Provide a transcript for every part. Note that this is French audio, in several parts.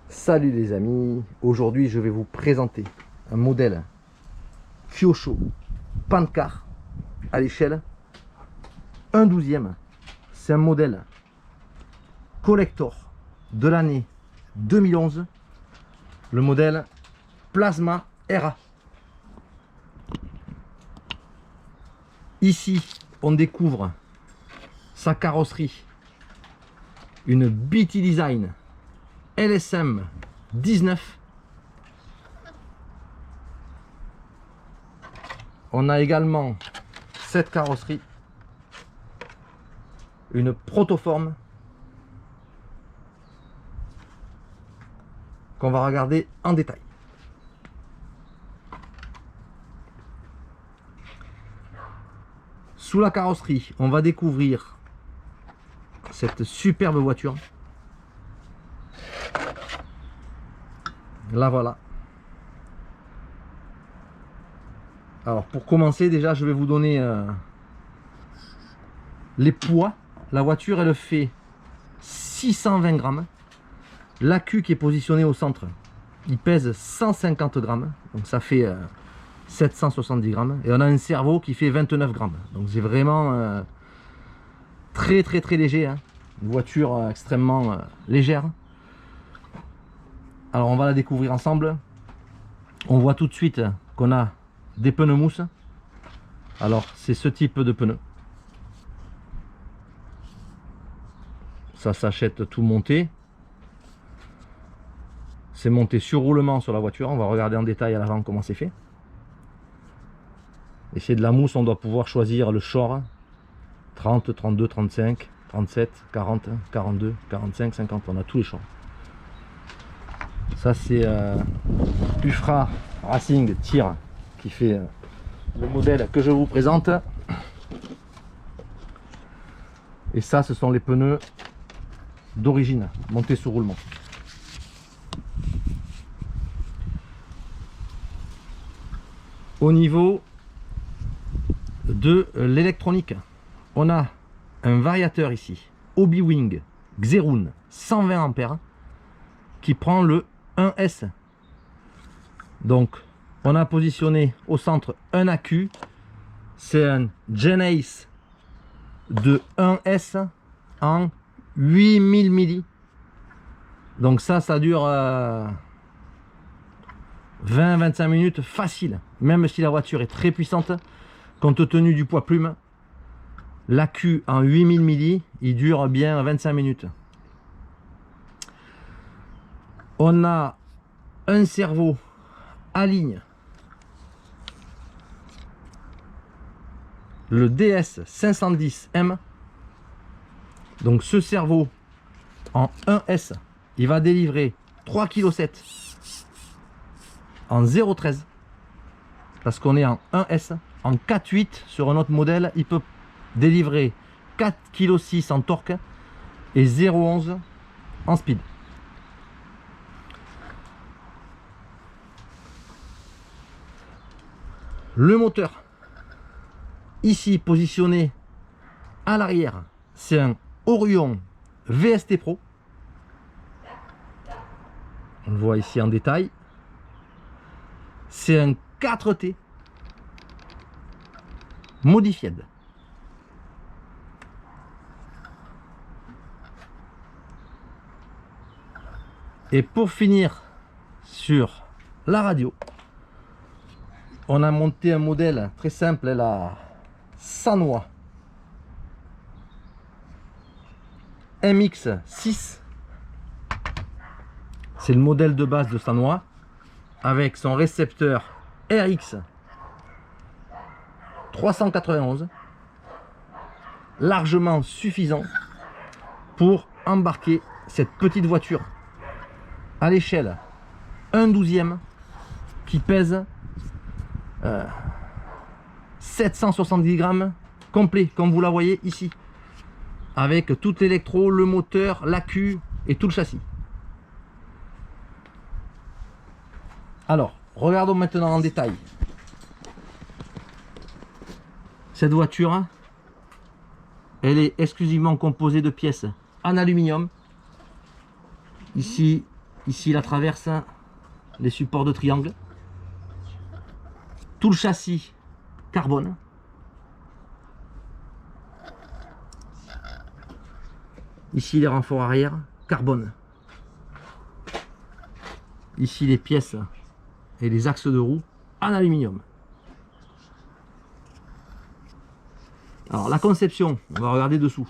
Salut les amis, aujourd'hui je vais vous présenter un modèle Kyosho Pancar à l'échelle 1/12e. C'est un modèle collector de l'année 2011, le modèle Plasma RA. Ici on découvre sa carrosserie, une BT Design LSM 19. On a également cette carrosserie, une protoforme qu'on va regarder en détail. Sous la carrosserie, on va découvrir cette superbe voiture. La voilà. Alors pour commencer, déjà je vais vous donner les poids. La voiture elle fait 620 grammes. L'accu qui est positionné au centre, il pèse 150 grammes. Donc ça fait 770 grammes. Et on a un cerveau qui fait 29 grammes. Donc c'est vraiment très léger, hein. Une voiture extrêmement légère. Alors on va la découvrir ensemble. On voit tout de suite qu'on a des pneus mousse. Alors c'est ce type de pneus. Ça s'achète tout monté. C'est monté sur roulement sur la voiture. On va regarder en détail à l'avant comment c'est fait. Et c'est de la mousse, on doit pouvoir choisir le short 30, 32, 35, 37, 40, 42, 45, 50. On a tous les shorts. Ça c'est Ufra Racing Tir qui fait le modèle que je vous présente. Et ça ce sont les pneus d'origine montés sur roulement. Au niveau de l'électronique, on a un variateur ici, Obi-Wing Xerun 120 ampères qui prend le 1S. Donc on a positionné au centre un accu, c'est un Genesis de 1S en 8000 milli. Donc ça dure 20-25 minutes facile, même si la voiture est très puissante. Compte tenu du poids plume, l'accu en 8000 milli, il dure bien 25 minutes. On a un cerveau à ligne, le DS 510M. Donc ce cerveau en 1S, il va délivrer 3,7 kg en 0,13, parce qu'on est en 1S. En 4,8 sur un autre modèle, il peut délivrer 4,6 kg en torque et 0,11 en speed. Le moteur, ici positionné à l'arrière, c'est un Orion VST Pro. On le voit ici en détail. C'est un 4T modifié. Et pour finir sur la radio, on a monté un modèle très simple, la Sanwa MX6. C'est le modèle de base de Sanwa avec son récepteur RX 391, largement suffisant pour embarquer cette petite voiture à l'échelle 1/12e qui pèse 770 grammes complet, comme vous la voyez ici, avec tout l'électro, le moteur, l'accu et tout le châssis. Alors regardons maintenant en détail cette voiture. Elle est exclusivement composée de pièces en aluminium. Ici Ici la traverse, les supports de triangle. Tout le châssis carbone. Ici les renforts arrière, carbone. Ici les pièces et les axes de roue en aluminium. Alors la conception, on va regarder dessous.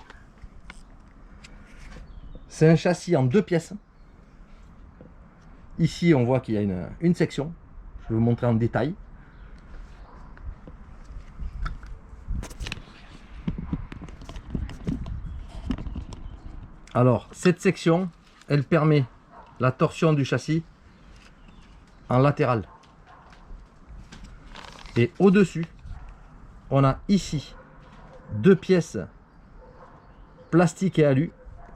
C'est un châssis en 2 pièces. Ici on voit qu'il y a une section. Je vais vous montrer en détail. Alors cette section, elle permet la torsion du châssis en latéral. Et au-dessus, on a ici 2 pièces plastique et alu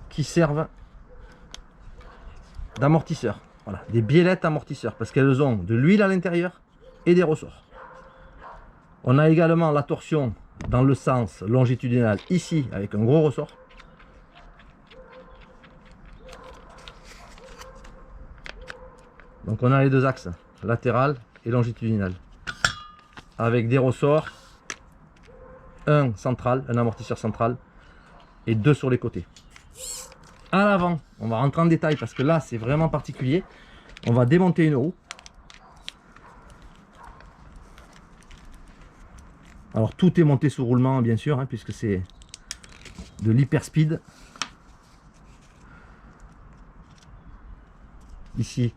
qui servent d'amortisseur. Voilà, des biellettes amortisseurs parce qu'elles ont de l'huile à l'intérieur et des ressorts. On a également la torsion dans le sens longitudinal ici avec un gros ressort. Donc on a les 2 axes, latéral et longitudinal, avec des ressorts, un central, un amortisseur central, et 2 sur les côtés. À l'avant, on va rentrer en détail parce que là c'est vraiment particulier. On va démonter une roue. Alors tout est monté sous roulement bien sûr, hein, puisque c'est de l'hyper speed. Ici,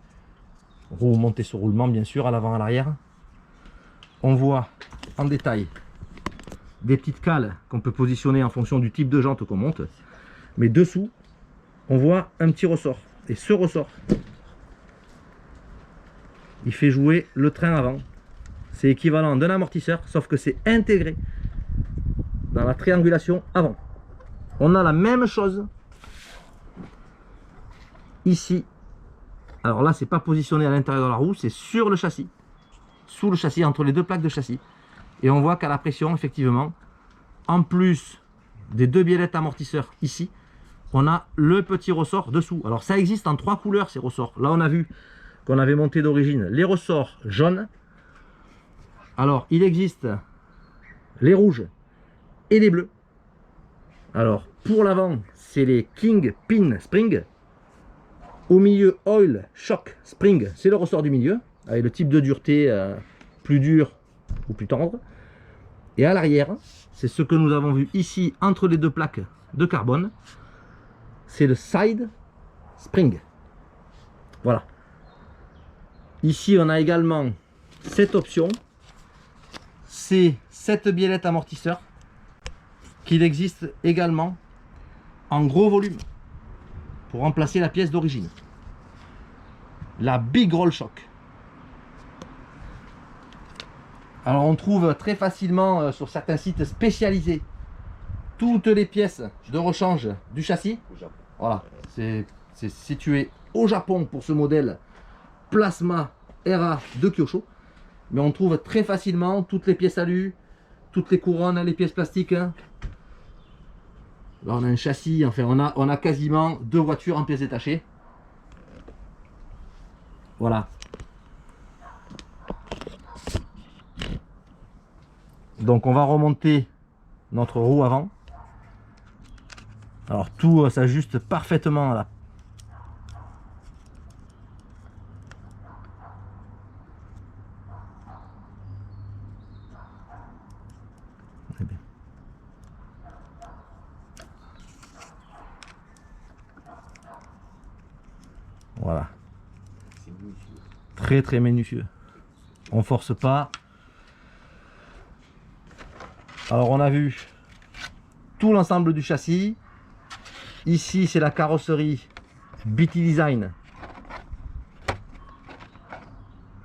roue montée sur roulement bien sûr, à l'avant, à l'arrière. On voit en détail des petites cales qu'on peut positionner en fonction du type de jante qu'on monte. Mais dessous, on voit un petit ressort. Et ce ressort, il fait jouer le train avant. C'est équivalent d'un amortisseur, sauf que c'est intégré dans la triangulation avant. On a la même chose ici. Alors là, c'est pas positionné à l'intérieur de la roue, c'est sur le châssis, sous le châssis, entre les 2 plaques de châssis. Et on voit qu'à la pression, effectivement, en plus des 2 biellettes amortisseurs ici, on a le petit ressort dessous. Alors ça existe en 3 couleurs ces ressorts. Là, on a vu qu'on avait monté d'origine les ressorts jaunes. Alors, il existe les rouges et les bleus. Alors, pour l'avant, c'est les King Pin Spring. Au milieu, Oil Shock Spring, c'est le ressort du milieu, avec le type de dureté plus dur ou plus tendre. Et à l'arrière, c'est ce que nous avons vu ici entre les 2 plaques de carbone. C'est le Side Spring. Voilà. Ici, on a également cette option. C'est cette biellette amortisseur qu'il existe également en gros volume pour remplacer la pièce d'origine. La Big Roll Shock. Alors on trouve très facilement sur certains sites spécialisés toutes les pièces de rechange du châssis. Voilà, c'est situé au Japon pour ce modèle Plasma RA de Kyosho. Mais on trouve très facilement toutes les pièces alu, toutes les couronnes, les pièces plastiques. Là on a un châssis, enfin on a quasiment 2 voitures en pièces détachées. Voilà. Donc on va remonter notre roue avant. Alors tout s'ajuste parfaitement à la voilà. Très très minutieux. On force pas. Alors on a vu tout l'ensemble du châssis. Ici c'est la carrosserie BT Design.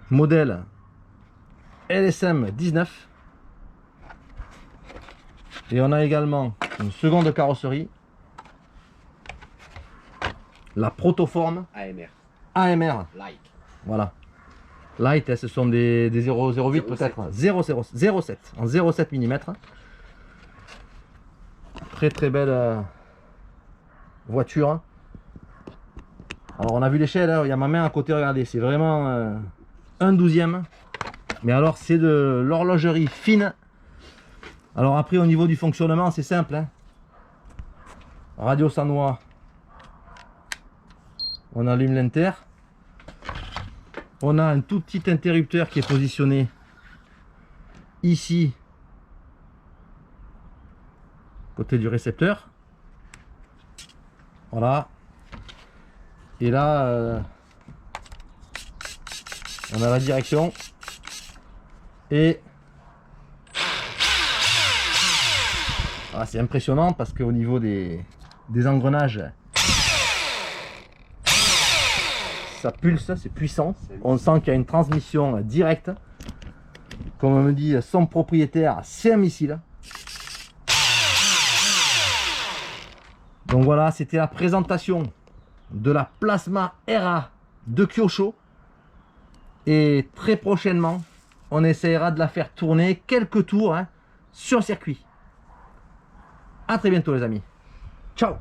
Modèle LSM 19. Et on a également une seconde carrosserie. La protoforme AMR. Light. Voilà. Light, ce sont des 0,08 peut-être. 0,07 en 0,7 mm. Très très belle voiture. Alors on a vu l'échelle, hein, il y a ma main à côté, regardez, c'est vraiment 1/12e. Mais alors c'est de l'horlogerie fine. Alors après au niveau du fonctionnement c'est simple, hein. Radio sanois, on allume l'inter. On a un tout petit interrupteur qui est positionné ici, côté du récepteur. Voilà. Et là, on a la direction. Et ah, c'est impressionnant parce qu'au niveau des engrenages, ça pulse, c'est puissant. On sent qu'il y a une transmission directe. Comme on me dit, son propriétaire, c'est un missile. Donc voilà, c'était la présentation de la Plasma RA de Kyosho. Et très prochainement, on essaiera de la faire tourner quelques tours, hein, sur circuit. A très bientôt les amis. Ciao!